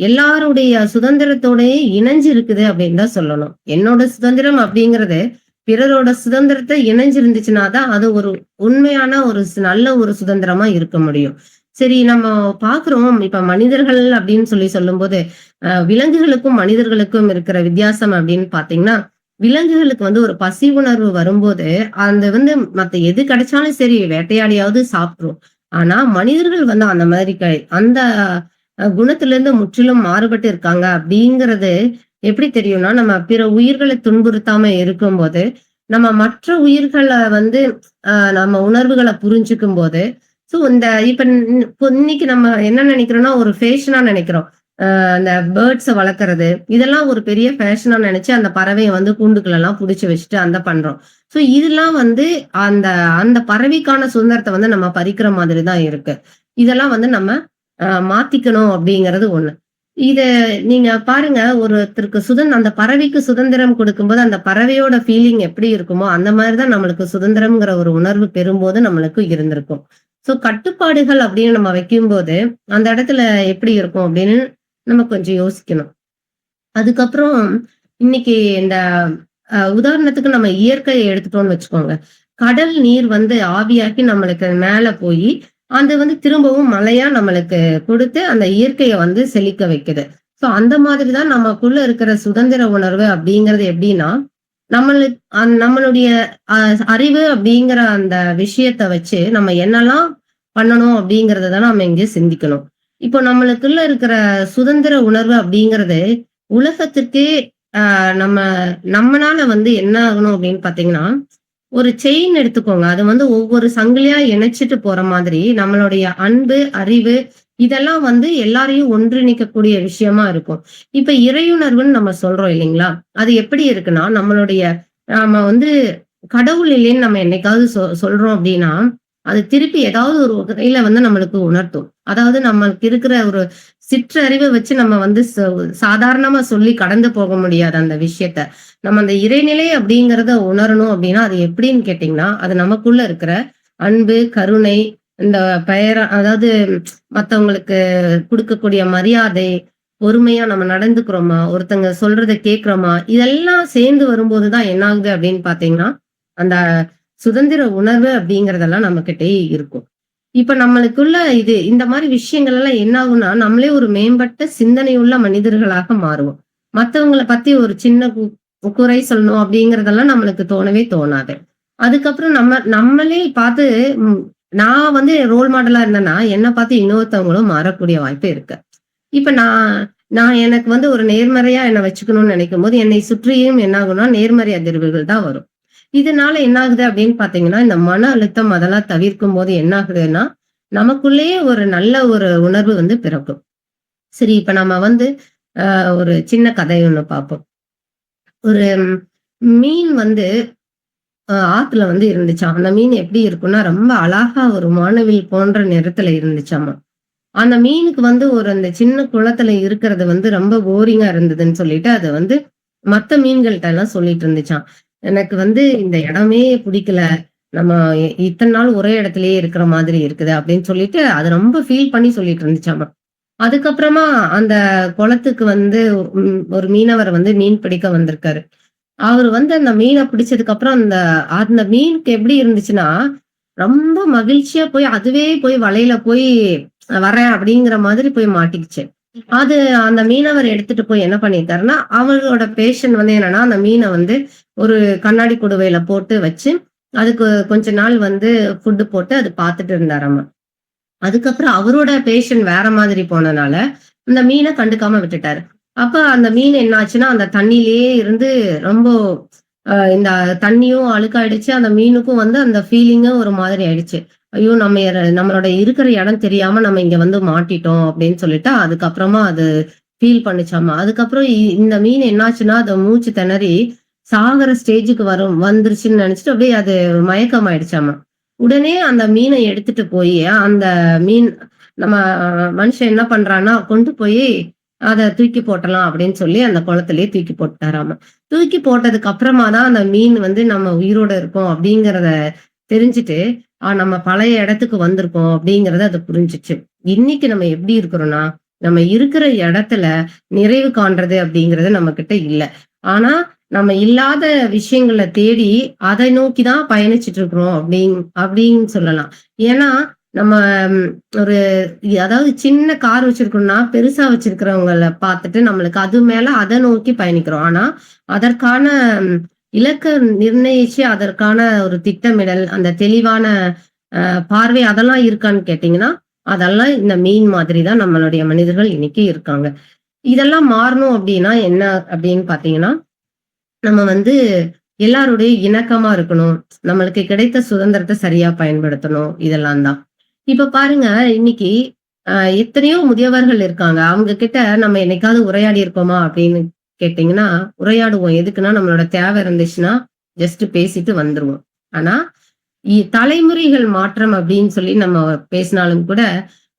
எல்லாருடைய சுதந்திரத்தோடயே இணைஞ்சு இருக்குது அப்படின்னு தான் சொல்லணும். என்னோட சுதந்திரம் அப்படிங்கிறது பிறரோட சுதந்திரத்த இணைஞ்சு இருந்துச்சுன்னா தான் அது ஒரு உண்மையான ஒரு நல்ல ஒரு சுதந்திரமா இருக்க முடியும். சரி, நம்ம பார்க்கிறோம் இப்ப மனிதர்கள் அப்படின்னு சொல்லும்போது, விலங்குகளுக்கும் மனிதர்களுக்கும் இருக்கிற வித்தியாசம் அப்படின்னு பார்த்தீங்கன்னா, விலங்குகளுக்கு வந்து ஒரு பசி உணர்வு வரும்போது, அந்த வந்து மத்த எது கிடைச்சாலும் சரி வேட்டையாடியாவது சாப்பிட்டுரும். ஆனா மனிதர்கள் வந்து அந்த மாதிரி அந்த குணத்திலிருந்து முற்றிலும் மாறுபட்டு இருக்காங்க அப்படிங்கிறது எப்படி தெரியும்னா, நம்ம பிற உயிர்கள துன்புறுத்தாம இருக்கும்போது, நம்ம மற்ற உயிர்கள வந்து நம்ம உணர்வுகள புரிஞ்சுக்கும்போது, இப்ப இன்னைக்கு நம்ம என்ன நினைக்கிறோம்னா, ஒரு ஃபேஷனா நினைக்கிறோம். அந்த பேர்ட்ஸ வளர்க்கறது, இதெல்லாம் ஒரு பெரிய ஃபேஷனா நெனச்சு அந்த பறவைய வந்து கூண்டுக்குள்ளலாம் புடிச்சு வச்சுட்டு பண்றோம். இதெல்லாம் வந்து அந்த அந்த பறவைக்கான சுதந்திரத்த வந்து நம்ம பறிக்கிற மாதிரி தான் இருக்கு. இதெல்லாம் வந்து நம்ம மாத்திக்கணும் அப்படிங்கிறது ஒண்ணு. இத நீங்க பாருங்க, ஒருத்தருக்கு அந்த பறவைக்கு சுதந்திரம் குடுக்கும்போது, அந்த பறவையோட ஃபீலிங் எப்படி இருக்குமோ, அந்த மாரி தான் நம்மளுக்கு சுதந்திரம்ங்கிற ஒரு உணர்வு பெறும்போது நம்மளுக்கு இருந்திருக்கும். கட்டுப்பாடுகள் அப்படின்னு நம்ம வைக்கும்போது, அந்த இடத்துல எப்படி இருக்கும் அப்படின்னு நம்ம கொஞ்சம் யோசிக்கணும். அதுக்கப்புறம் இன்னைக்கு இந்த உதாரணத்துக்கு நம்ம இயற்கையை எடுத்துட்டோம்னு வச்சுக்கோங்க. கடல் நீர் வந்து ஆவியாக்கி நம்மளுக்கு மேல போயி, அது வந்து திரும்பவும் மழையா நம்மளுக்கு குடுத்து, அந்த இயற்கைய வந்து செழிக்க வைக்குது. அந்த மாதிரி தான் நமக்குள்ள இருக்கிற சுதந்திர உணர்வு அப்படிங்கிறது எப்படின்னா, நம்மளுடைய அ அறிவு அப்படிங்கிற அந்த விஷயத்த வச்சு, நம்ம என்னலாம் பண்ணணும் அப்படிங்கிறத தான் நம்ம இங்க சிந்திக்கணும். இப்போ நம்மளுக்குள்ள இருக்கிற சுதந்திர உணர்வு அப்படிங்கிறது, உலகத்திற்கே நம்ம நம்மனால வந்து என்ன ஆகணும் அப்படின்னு பார்த்தீங்கன்னா, ஒரு செயின் எடுத்துக்கோங்க. அது வந்து ஒவ்வொரு சங்கிலியா இணைச்சுட்டு போற மாதிரி, நம்மளுடைய அன்பு, அறிவு இதெல்லாம் வந்து எல்லாரையும் ஒன்றிணைக்கக்கூடிய விஷயமா இருக்கும். இப்ப இறையுணர்வுன்னு நம்ம சொல்றோம் இல்லைங்களா? அது எப்படி இருக்குன்னா, நாம வந்து கடவுள் இல்லைன்னு நம்ம என்னைக்காவது சொல்றோம் அப்படின்னா, அது திருப்பி ஏதாவது ஒரு வகையில வந்து நம்மளுக்கு உணர்த்தும். அதாவது நம்மளுக்கு இருக்கிற ஒரு சிற்றறிவ வச்சு நம்ம வந்து சாதாரணமா சொல்லி கடந்து போக முடியாது அந்த விஷயத்த. நம்ம அந்த இறைநிலை அப்படிங்கிறத உணரணும் அப்படின்னா, அது எப்படின்னு கேட்டீங்கன்னா, அது நமக்குள்ள இருக்கிற அன்பு, கருணை, இந்த அதாவது மத்தவங்களுக்கு குடுக்கக்கூடிய மரியாதை, பொறுமையா நம்ம நடந்துக்கிறோமா, ஒருத்தங்க சொல்றத கேட்கிறோமா, இதெல்லாம் சேர்ந்து வரும்போது தான் என்ன ஆகுது அப்படின்னு பார்த்தீங்கன்னா, அந்த சுதந்திர உணர்வு அப்படிங்கிறதெல்லாம் நம்மகிட்டயே இருக்கும். இப்ப நம்மளுக்குள்ள இந்த மாரி விஷயங்கள் எல்லாம் என்ன ஆகும்னா, நம்மளே ஒரு மேம்பட்ட சிந்தனையுள்ள மனிதர்களாக மாறுவோம். மத்தவங்கள பத்தி ஒரு சின்ன குறை சொல்லணும் அப்படிங்கிறதெல்லாம் நம்மளுக்கு தோணவே தோணாது. அதுக்கப்புறம் நம்மளே பார்த்து ம் நான் வந்து ரோல் மாடலா இருந்தேன்னா, என்ன பார்த்து இன்னொருத்தவங்களும் மாறக்கூடிய வாய்ப்பு இருக்கு. இப்ப நான் நான் எனக்கு வந்து ஒரு நேர்மறையா என்ன வச்சுக்கணும்னு நினைக்கும்போது, என்னை சுற்றியும் என்ன ஆகும்னா, நேர்மறை அதிர்வுகள் தான் வரும். இதனால என்ன ஆகுது அப்படின்னு பார்த்தீங்கன்னா, இந்த மன அழுத்தம் அதெல்லாம் தவிர்க்கும்போது என்ன ஆகுதுன்னா, நமக்குள்ளேயே ஒரு நல்ல ஒரு உணர்வு வந்து பிறக்கும். சரி, இப்ப நம்ம வந்து ஒரு சின்ன கதை ஒண்ணு பார்ப்போம். ஒரு மீன் வந்து ஆத்துல வந்து இருந்துச்சாம். அந்த மீன் எப்படி இருக்கும்னா, ரொம்ப அழகா ஒரு வானவில் போன்ற நிறத்துல இருந்துச்சாமா. அந்த மீனுக்கு வந்து அந்த சின்ன குளத்துல இருக்கிறது வந்து ரொம்ப போரிங்கா இருந்ததுன்னு சொல்லிட்டு, அத வந்து மத்த மீன்கள்ட்ட எல்லாம் சொல்லிட்டு இருந்துச்சாம். எனக்கு வந்து இந்த இடமே புடிக்கல. நம்ம இத்தன நாள் ஒரே இடத்திலேயே இருக்கிற மாதிரி இருக்குது அப்படின்னு சொல்லிட்டு, அது ரொம்ப ஃபீல் பண்ணி சொல்லிட்டு இருந்துச்சாமா. அதுக்கப்புறமா அந்த குளத்துக்கு வந்து ஒரு மீனவர் வந்து மீன் பிடிக்க வந்திருக்காரு. அவரு வந்து அந்த மீன பிடிச்சதுக்கு அப்புறம் அந்த அந்த மீனுக்கு எப்படி இருந்துச்சுன்னா, ரொம்ப மகிழ்ச்சியா போய் அதுவே போய் வலையில போய் வரேன் அப்படிங்கிற மாதிரி போய் மாட்டிக்கிச்சு. அது அந்த மீனவர் எடுத்துட்டு போய் என்ன பண்ணிட்டாருன்னா, அவரோட பேஷன் வந்து என்னன்னா, அந்த மீன வந்து ஒரு கண்ணாடி குடுவையில போட்டு வச்சு, அதுக்கு கொஞ்ச நாள் வந்து ஃபுட் போட்டு அது பார்த்துட்டு இருந்தாராமா. அதுக்கப்புறம் அவரோட பேஷன் வேற மாதிரி போனனால, அந்த மீன கண்டுக்காம விட்டுட்டாரு. அப்ப அந்த மீன் என்ன ஆச்சுன்னா, அந்த தண்ணீலயே இருந்து ரொம்ப இந்த தண்ணியும் அழுக்காயிடுச்சு. அந்த மீனுக்கும் வந்து அந்த ஃபீலிங்கும் ஒரு மாதிரி ஆயிடுச்சு. ஐயோ! நம்மளோட இருக்கிற இடம் தெரியாம நம்ம இங்க வந்து மாட்டிட்டோம் அப்படின்னு சொல்லிட்டு, அதுக்கப்புறமா அது ஃபீல் பண்ணுச்சாமா. அதுக்கப்புறம் இந்த மீன் என்னாச்சுன்னா, அது மூச்சு திணறி சாகுற ஸ்டேஜுக்கு வந்துருச்சுன்னு நெனச்சுட்டு அப்படியே அது மயக்கம் ஆயிடுச்சாமா. உடனே அந்த மீன எடுத்துட்டு போயி, அந்த மீன் நம்ம மனுஷன் என்ன பண்றான்னா, கொண்டு போயி அத தூக்கி போட்டலாம் அப்படின்னு சொல்லி அந்த குளத்திலேயே தூக்கி போட்டாராமா. தூக்கி போட்டதுக்கு அப்புறமா தான் அந்த மீன் வந்து நம்ம உயிரோட இருக்கோம் அப்படிங்கிறத தெரிஞ்சுட்டு, நம்ம பழைய இடத்துக்கு வந்திருக்கோம் அப்படிங்கிறத அது புரிஞ்சுச்சு. இன்னைக்கு நம்ம எப்படி இருக்கிறோம்னா, நம்ம இருக்கிற இடத்துல நிறைவு காண்றது அப்படிங்கிறது நம்மகிட்ட இல்ல. ஆனா, நம்ம இல்லாத விஷயங்கள தேடி அதை நோக்கி தான் பயணிச்சுட்டு இருக்கிறோம் அப்படின்னு சொல்லலாம். ஏன்னா, நம்ம ஒரு அதாவது சின்ன கார் வச்சிருக்கோம்னா, பெருசா வச்சிருக்கிறவங்கள பார்த்துட்டு நம்மளுக்கு அது மேல அத நோக்கி பயணிக்கிறோம். ஆனா, அதற்கான இலக்க நிர்ணயிச்சு அதற்கான ஒரு திட்டமிடல், அந்த தெளிவான பார்வை அதெல்லாம் இருக்கான்னு கேட்டீங்கன்னா, அதெல்லாம் இந்த மீன் மாதிரி தான் நம்மளுடைய மனிதர்கள் இன்னைக்கு இருக்காங்க. இதெல்லாம் மாறணும் அப்டின்னா என்ன அப்டின்னு பார்த்தீங்கன்னா, நம்ம வந்து எல்லாருடைய இணக்கமா இருக்கணும். நம்மளுக்கு கிடைத்த சுதந்திரத்த சரியா பயன்படுத்தணும். இதெல்லாம் தான். இப்ப பாருங்க, இன்னைக்கு அ எத்தனையோ முதியவர்கள் இருக்காங்க. அவங்க கிட்ட நம்ம என்னைக்காவது உரையாடி இருக்கோமா அப்படின்னு கேட்டீங்கன்னா, உரையாடுவோம். எதுக்குன்னா, நம்மளோட தேவை இருந்துச்சுன்னா, ஜஸ்ட் பேசிட்டு வந்துருவோம். ஆனா, தலைமுறைகள் மாற்றம் அப்படின்னு சொல்லி நம்ம பேசினாலும் கூட,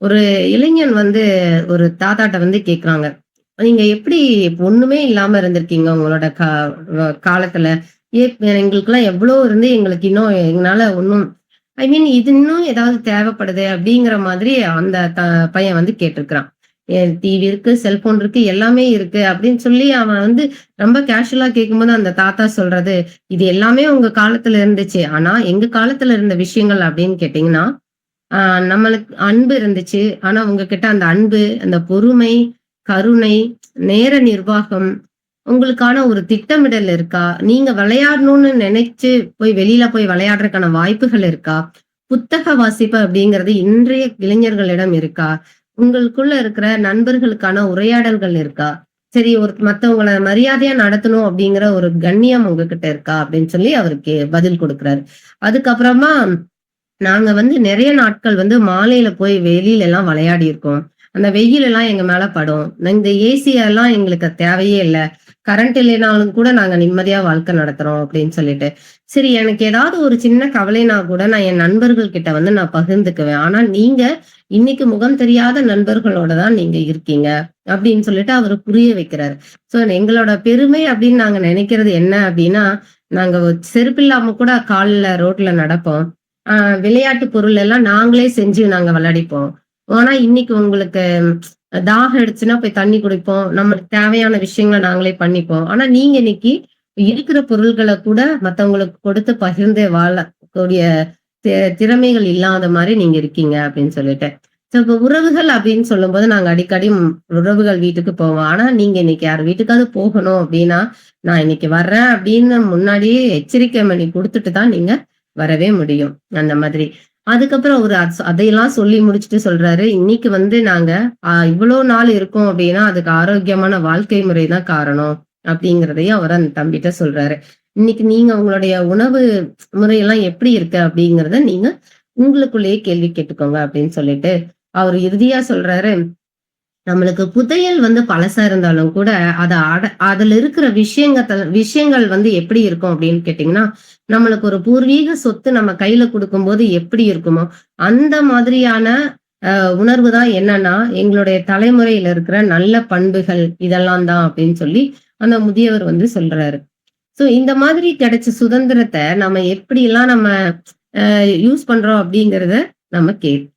ஒரு இளைஞன் வந்து ஒரு தாத்தாட்ட வந்து கேட்குறாங்க. நீங்க எப்படி ஒண்ணுமே இல்லாம இருந்திருக்கீங்க உங்களோட காலத்துல. எங்களுக்கெல்லாம் எவ்ளோ இருந்து எங்களுக்கு இன்னும் எங்கனால ஒண்ணும் ஐ மீன் இது இன்னும் ஏதாவது தேவைப்படுது அப்படிங்கிற மாதிரி அந்த பையன் வந்து கேட்டிருக்கிறான். டிவி இருக்கு, செல்போன் இருக்கு, எல்லாமே இருக்கு அப்படின்னு சொல்லி அவன் வந்து ரொம்ப கேஷுவலா கேட்கும்போது அந்த தாத்தா சொல்றது, இது எல்லாமே உங்க காலத்துல இருந்துச்சு. ஆனா எங்க காலத்துல இருந்த விஷயங்கள் அப்படின்னு கேட்டீங்கன்னா, ஆ நம்மளுக்கு அன்பு இருந்துச்சு. ஆனா உங்ககிட்ட அந்த அன்பு, அந்த பொறுமை, கருணை, நேர நிர்வாகம், உங்களுக்கான ஒரு திட்டமிடல் இருக்கா? நீங்க விளையாடணும்னு நினைச்சு வெளியில போய் விளையாடுறதுக்கான வாய்ப்புகள் இருக்கா? புத்தக வாசிப்பு அப்படிங்கிறது இன்றைய இளைஞர்களிடம் இருக்கா? உங்களுக்குள்ள இருக்கிற நண்பர்களுக்கான உரையாடல்கள் இருக்கா? சரி மத்தவங்கள மரியாதையா நடத்தணும் அப்படிங்கிற ஒரு கண்ணியம் உங்ககிட்ட இருக்கா? அப்படின்னு சொல்லி அவருக்கு பதில் குடுக்குறாரு. அதுக்கப்புறமா நாங்க வந்து நெறைய நாட்கள் வந்து மாலையில போய் வெளியில எல்லாம் விளையாடி இருக்கோம். அந்த வெயில் எல்லாம் எங்க மேல படும். இந்த ஏசி எல்லாம் எங்களுக்கு தேவையே இல்ல. கரண்ட் இல்லைனாலும் கூட நாங்க நிம்மதியா வாழ்க்கை நடத்துறோம் அப்படின்னு சொல்லிட்டு. சரி எனக்கு ஏதாவது ஒரு சின்ன கவலைனா கூட நான் என் நண்பர்கள் கிட்ட வந்து நான் பகிர்ந்துக்குவேன். ஆனா நீங்க இன்னைக்கு முகம் தெரியாத நண்பர்களோட தான் நீங்க இருக்கீங்க. அப்படின்னு சொல்லிட்டு அவரு புரிய வைக்கிறாரு. சோ எங்களோட பெருமை அப்படின்னு நாங்க நினைக்கிறது என்ன அப்படின்னா, நாங்க செருப்பில்லாம கூட கால்ல ரோட்ல நடப்போம். ஆ விளையாட்டு பொருள் எல்லாம் நாங்களே செஞ்சு நாங்க விளையாடிப்போம். ஆனா இன்னைக்கு உங்களுக்கு தாகம் எடுச்சுன்னா போய் தண்ணி குடிப்போம். நம்மளுக்கு தேவையான விஷயங்கள நாங்களே பண்ணிப்போம். ஆனா நீங்க இன்னைக்கு இருக்கிற பொருள்கள கூட மத்தவங்களுக்கு கொடுத்து பகிர்ந்து வாழக்கூடிய தி திறமைகள் இல்லாத மாரி நீங்க இருக்கீங்க அப்படின்னு சொல்லிட்டு. இப்ப உறவுகள் அப்படின்னு சொல்லும்போது நாங்க அடிக்கடி உறவுகள் வீட்டுக்கு போவோம். ஆனா நீங்க இன்னைக்கு யார் வீட்டுக்காவது போகணும் அப்படின்னா, நான் இன்னைக்கு வர்றேன் அப்படின்னு முன்னாடியே எச்சரிக்கை மணி குடுத்துட்டு தான் நீங்க வரவே முடியும். அந்த மாதிரி. அதுக்கப்புறம் ஒரு அதையெல்லாம் சொல்லி முடிச்சுட்டு சொல்றாரு, "இன்னைக்கு வந்து நாங்க இவ்வளோ நாள் இருக்கோம் அப்படின்னா, அதுக்கு ஆரோக்கியமான வாழ்க்கை முறை தான் காரணம்." அப்படிங்கிறதையும் அவர் அந்த தம்பிட்ட சொல்றாரு. "இன்னைக்கு நீங்க உங்களுடைய உணவு முறையெல்லாம் எப்படி இருக்கு அப்படிங்கிறத நீங்க உங்களுக்குள்ளேயே கேள்வி கேட்டுக்கோங்க." அப்படின்னு சொல்லிட்டு, அவரு இறுதியா சொல்றாரு, நம்மளுக்கு புதையல் வந்து பழசா இருந்தாலும் கூட, அத அதுல இருக்கிற விஷயங்கள் வந்து எப்படி இருக்கும் அப்படின்னு கேட்டீங்கன்னா, நம்மளுக்கு ஒரு பூர்வீக சொத்து நம்ம கையில குடுக்கும்போது எப்படி இருக்குமோ, அந்த மாதிரியான உணர்வு தான் என்னன்னா, எங்களுடைய தலைமுறையில இருக்கிற நல்ல பண்புகள் இதெல்லாம் தான் அப்படின்னு சொல்லி, அந்த முதியவர் வந்து சொல்றாரு. சோ இந்த மாதிரி கிடைச்ச சுதந்திரத்த நம்ம எப்படியெல்லாம் நம்ம யூஸ் பண்றோம் அப்படிங்கிறத நம்ம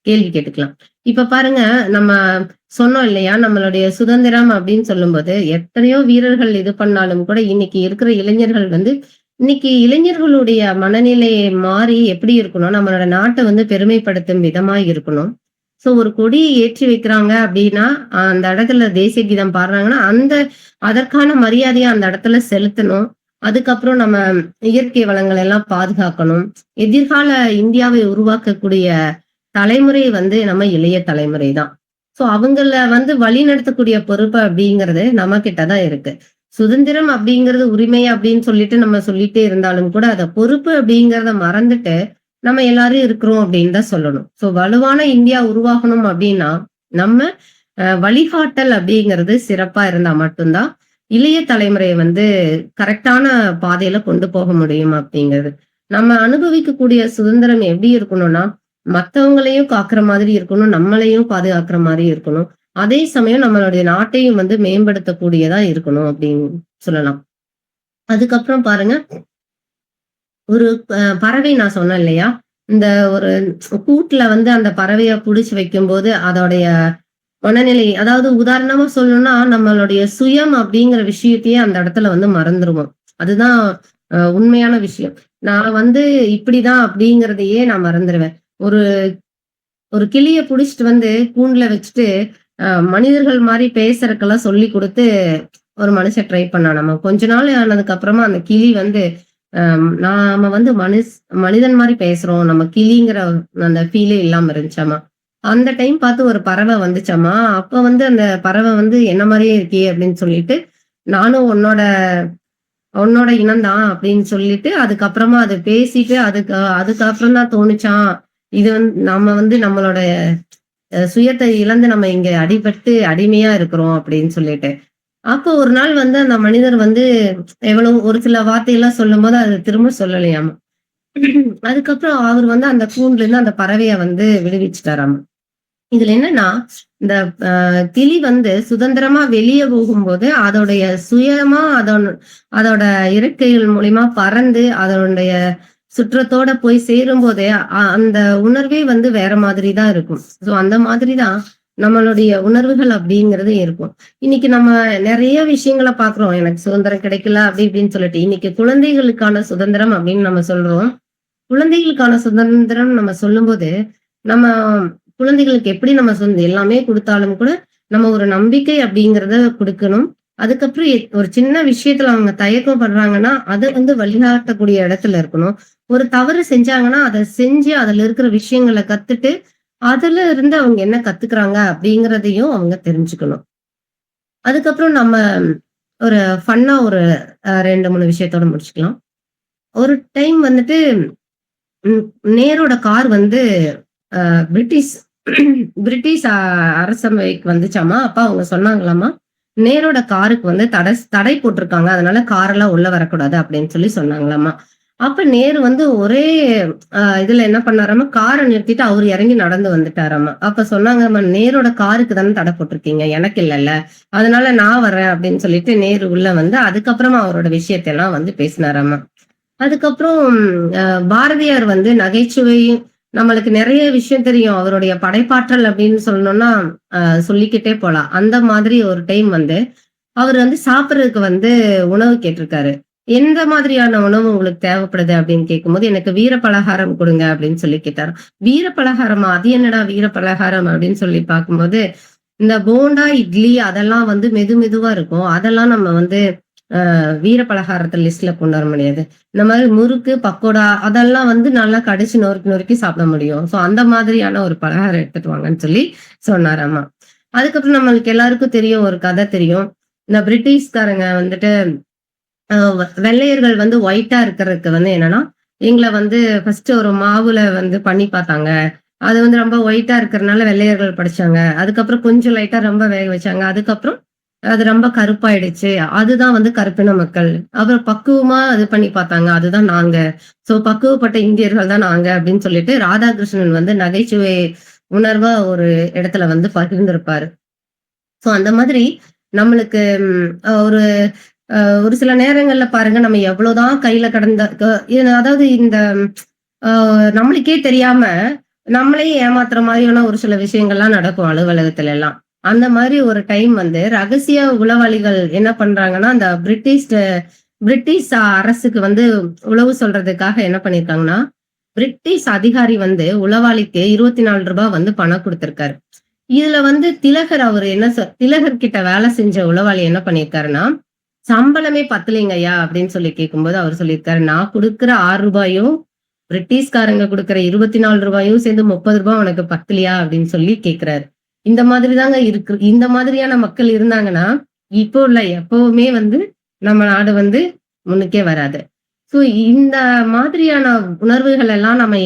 கேள்வி கேட்டுக்கலாம். இப்ப பாருங்க, நம்ம சொன்னோம் இல்லையா? நம்மளுடைய சுதந்திரம் அப்படின்னு சொல்லும்போது, எத்தனையோ வீரர்கள் இது பண்ணாலும் கூட, இன்னைக்கு இருக்கிற இளைஞர்கள் வந்து இன்னைக்கு இளைஞர்களுடைய மனநிலையை மாறி எப்படி இருக்கணும்? நம்மளோட நாட்ட வந்து பெருமைப்படுத்தும் விதமா இருக்கணும். சோ ஒரு கொடிய ஏற்றி வைக்கிறாங்க அப்படின்னா, அந்த இடத்துல தேசிய கீதம் பாடுறாங்கன்னா, அதற்கான மரியாதைய அந்த இடத்துல செலுத்தணும். அதுக்கப்புறம் நம்ம இயற்கை வளங்கள் எல்லாம் பாதுகாக்கணும். எதிர்கால இந்தியாவை உருவாக்கக்கூடிய தலைமுறை வந்து நம்ம இளைய தலைமுறை தான். சோ அவங்கள வந்து வழிநடத்தக்கூடிய பொறுப்பு அப்படிங்கிறது நம்ம கிட்ட தான் இருக்கு. சுதந்திரம் அப்படிங்கிறது உரிமை அப்படின்னு சொல்லிட்டு நம்ம சொல்லிட்டே இருந்தாலும் கூட, அத பொறுப்பு அப்படிங்கிறத மறந்துட்டு, நம்ம எல்லாரும் இருக்கிறோம் அப்படின்னு தான் சொல்லணும். சோ வலுவான இந்தியா உருவாகணும் அப்படின்னா, நம்ம வழிகாட்டல் அப்படிங்கிறது சிறப்பா இருந்தா மட்டும் தான், இளைய தலைமுறைய வந்து கரெக்ட்டான பாதையில கொண்டு போக முடியும் அப்படிங்கிறது. நம்ம அனுபவிக்கக்கூடிய சுதந்திரம் எப்படி இருக்கணும்னா, மத்தவங்களையும் காக்குற மாதிரி இருக்கணும். நம்மளையும் பாதுகாக்கிற மாரி இருக்கணும். அதே சமயம் நம்மளுடைய நாட்டையும் வந்து மேம்படுத்தக்கூடியதா இருக்கணும் அப்படின்னு சொல்லலாம். அதுக்கப்புறம் பாருங்க, ஒரு பறவை நான் சொன்னேன் இல்லையா? இந்த ஒரு கூட்டுல வந்து அந்த பறவைய புடிச்சு வைக்கும்போது, அதோடைய மனநிலை அதாவது உதாரணமா சொல்லணும்னா, நம்மளுடைய சுயம் அப்படிங்கிற விஷயத்தையே அந்த இடத்துல வந்து மறந்துருவோம். அதுதான் உண்மையான விஷயம். நான் வந்து இப்படிதான் அப்படிங்கிறதையே நான் மறந்துருவேன். ஒரு ஒரு கிளிய புடிச்சிட்டு வந்து கூண்டுல வச்சுட்டு, அ மனிதர்கள் மாரி பேசுறதுக்கெல்லாம் சொல்லிக் குடுத்து, ஒரு மனுஷன் ட்ரை பண்ணான். நம்ம கொஞ்ச நாள் ஆனதுக்கு அப்புறமா அந்த கிளி வந்து, நாம வந்து மனிதன் மாரி பேசுறோம். நம்ம கிளிங்கிற அந்த ஃபீலே இல்லாம இருந்துச்சாமா. அந்த டைம் பார்த்து ஒரு பறவை வந்துச்சாமா. அப்ப வந்து அந்த பறவை வந்து என்ன மாரியே இருக்கியே அப்படின்னு சொல்லிட்டு, நானும் உன்னோட உன்னோட இனம் தான் அப்படின்னு சொல்லிட்டு, அதுக்கப்புறமா அது பேசிட்டு, அதுக்கப்புறம் தான் தோணுச்சாம். இது வந்து நம்ம வந்து நம்மளோட சுயத்த இழந்து நம்ம இங்க அடிபட்டு அடிமையா இருக்கிறோம் அப்படின்னு சொல்லிட்டு. அப்போ ஒரு நாள் வந்து அந்த மனிதர் வந்து எவ்வளவு ஒரு சில வார்த்தையெல்லாம் சொல்லும்போது, அது திரும்ப சொல்லலையாமா. அதுக்கப்புறம் அவர் வந்து அந்த கூண்டுல இருந்து அந்த பறவைய வந்து விடுவிச்சுட்டாராமா. இதுல என்னன்னா, இந்த கிளி வந்து சுதந்திரமா வெளிய போகும்போது, அதோடைய சுயமா அதோட இறக்கைகள் மூலியமா பறந்து, அதனுடைய சுற்றத்தோட போய் சேரும்போதே, அந்த உணர்வே வந்து வேற மாதிரி தான் இருக்கும். ஸோ அந்த மாதிரி தான் நம்மளுடைய உணர்வுகள் அப்படிங்கிறது இருக்கும். இன்னைக்கு நம்ம நெறைய விஷயங்கள பார்க்குறோம். எனக்கு சுதந்திரம் கிடைக்கல அப்படி இப்படின்னு சொல்லிட்டு. இன்னைக்கு குழந்தைகளுக்கான சுதந்திரம் அப்படின்னு நம்ம சொல்றோம். குழந்தைகளுக்கான சுதந்திரம் நம்ம சொல்லும்போது, நம்ம குழந்தைகளுக்கு எப்படி நம்ம எல்லாமே குடுத்தாலும் கூட, நம்ம ஒரு நம்பிக்கை அப்படிங்கிறத குடுக்கணும். அதுக்கப்புறம் ஒரு சின்ன விஷயத்துல அவங்க தயக்கம் படுறாங்கன்னா, அத வந்து வழிகாட்டக்கூடிய இடத்துல இருக்கணும். ஒரு தவறு செஞ்சாங்கன்னா, அத செஞ்சு அதுல இருக்கிற விஷயங்கள கத்துட்டு, அதுல இருந்து அவங்க என்ன கத்துக்கிறாங்க அப்படிங்கிறதையும் அவங்க தெரிஞ்சுக்கணும். அதுக்கப்புறம் நம்ம ஒரு ஃபன்னா ஒரு 2, 3 விஷயத்தோட முடிச்சுக்கலாம். ஒரு டைம் வந்துட்டு ம். நேரோட கார் வந்து பிரிட்டிஷ் பிரிட்டிஷ் அரசவைக்கு வந்துச்சாமா. அப்ப அவங்க சொன்னாங்களாமா, நேரோட காருக்கு வந்து தடை போட்டிருக்காங்க. அதனால காரெல்லாம் உள்ள வரக்கூடாது அப்படின்னு சொல்லி சொன்னாங்களாமா. அப்ப நேரு வந்து ஒரே இதுல என்ன பண்ணாராமா, கார நிறுத்திட்டு அவரு இறங்கி நடந்து வந்துட்டாராமா. அப்ப சொன்னாங்கம்மா, "நேரோட காருக்கு தானே தடை போட்டிருக்கீங்க. எனக்கு இல்லல்ல. அதனால நான் வரேன்" அப்படின்னு சொல்லிட்டு நேரு உள்ள வந்து, அதுக்கப்புறமா அவரோட விஷயத்த எல்லாம் வந்து பேசினாராமா. அதுக்கப்புறம் அ பாரதியார் வந்து நகைச்சுவை நம்மளுக்கு நெறைய விஷயம் தெரியும். அவருடைய படைப்பாற்றல் அப்படின்னு சொல்லணும்னா, அ சொல்லிக்கிட்டே போலாம். அந்த மாதிரி ஒரு டைம் வந்து, அவரு வந்து சாப்பிடுறதுக்கு வந்து உணவு கேட்டிருக்காரு. "எந்த மாதிரியான உணவு உங்களுக்கு தேவைப்படுது?" அப்படின்னு கேட்கும்போது, "எனக்கு வீர பலகாரம் குடுங்க" அப்படின்னு சொல்லி கேட்டாராம். "வீர பலகாரமா? அது என்னடா வீர பலகாரம்?" அப்படின்னு சொல்லி பார்க்கும்போது, இந்த போண்டா, இட்லி அதெல்லாம் வந்து மெது மெதுவா இருக்கும். அதெல்லாம் நம்ம வந்து வீர பலகாரத்த லிஸ்ட்ல கொண்டு வர முடியாது. இந்த மாரி முறுக்கு, பக்கோடா அதெல்லாம் வந்து நல்லா கடிச்சு நொறுக்கி நொறுக்கி சாப்பிட முடியும். ஸோ அந்த மாதிரியான ஒரு பலகாரம் எடுத்துட்டு வாங்கன்னு சொல்லி சொன்னாராமா. அதுக்கப்புறம் நம்மளுக்கு எல்லாருக்கும் தெரியும் ஒரு கதை தெரியும். இந்த பிரிட்டிஷ்காரங்க வந்துட்டு வெள்ளையர்கள் வந்து ஒயிட்டா இருக்கிறதுக்கு வந்து என்னன்னா, எங்கள வந்து ஃபர்ஸ்ட் ஒரு மாவுல வந்து பண்ணி பார்த்தாங்க. அது வந்து ரொம்ப ஒயிட்டா இருக்கிறனால வெள்ளையர்கள் படிச்சாங்க. அதுக்கப்புறம் கொஞ்சம் லைட்டா ரொம்ப வேக வச்சாங்க. அதுக்கப்புறம் அது ரொம்ப கருப்பாயிடுச்சு. அதுதான் வந்து கருப்பின மக்கள். அப்புறம் பக்குவமா இது பண்ணி பார்த்தாங்க. அதுதான் நாங்க. சோ பக்குவப்பட்ட இந்தியர்கள் தான் நாங்க அப்படின்னு சொல்லிட்டு ராதாகிருஷ்ணன் வந்து நகைச்சுவை உணர்வா ஒரு இடத்துல வந்து பகிர்ந்திருப்பாரு. சோ அந்த மாதிரி நம்மளுக்கு ஒரு ஒரு சில நேரங்கள்ல பாருங்க நம்ம எவ்வளவுதான் கையில கடந்த அதாவது இந்த அ நம்மளுக்கே தெரியாம நம்மளே ஏமாத்துற மாதிரியான ஒரு சில விஷயங்கள்லாம் நடக்கும் அலுவலகத்துல எல்லாம். அந்த மாதிரி ஒரு டைம் வந்து ரகசிய உளவாளிகள் என்ன பண்றாங்கன்னா, அந்த பிரிட்டிஷ் அரசுக்கு வந்து உளவு சொல்றதுக்காக என்ன பண்ணியிருக்காங்கன்னா, பிரிட்டிஷ் அதிகாரி வந்து உளவாளிக்கு ரூ. 24 வந்து பணம் குடுத்திருக்காரு. இதுல வந்து திலகர் அவரு என்ன திலகர் கிட்ட வேலை செஞ்ச உளவாளி என்ன பண்ணியிருக்காருன்னா, "சம்பளமே பத்தலைங்கய்யா" அப்படின்னு சொல்லி கேட்கும்போது அவர் சொல்லியிருக்காரு, "நான் குடுக்குற ரூ. 6யும் பிரிட்டிஷ்காரங்க குடுக்குற ரூ. 24யும் சேர்ந்து ரூ. 30 உனக்கு பத்தலையா?" அப்படின்னு சொல்லி கேட்கிறாரு. இந்த மாதிரி தாங்க இருக்கு. இந்த மாதிரியான மக்கள் இருந்தாங்கன்னா, இப்போ இல்ல எப்பவுமே வந்து நம்ம நாடு வந்து முன்னுக்கே வராது. ஸோ இந்த மாதிரியான உணர்வுகள் எல்லாம் நம்ம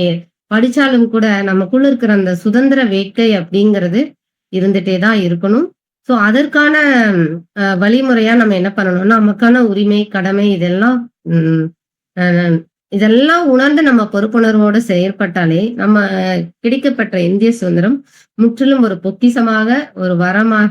படிச்சாலும் கூட நமக்குள்ள இருக்கிற அந்த சுதந்திர வேட்கை அப்படிங்கிறது இருந்துட்டே தான் இருக்கணும். ஸோ அதற்கான வழிமுறையா நம்ம என்ன பண்ணணும்னா, நமக்கான உரிமை, கடமை இதெல்லாம் ம் அ இதெல்லாம் உணர்ந்து நம்ம பொறுப்புணர்வோடு செயல்பட்டாலே நம்ம கிடைக்கப்பட்ட இந்திய சுதந்திரம் முற்றிலும் ஒரு பொக்கிஷமாக, ஒரு வரமாக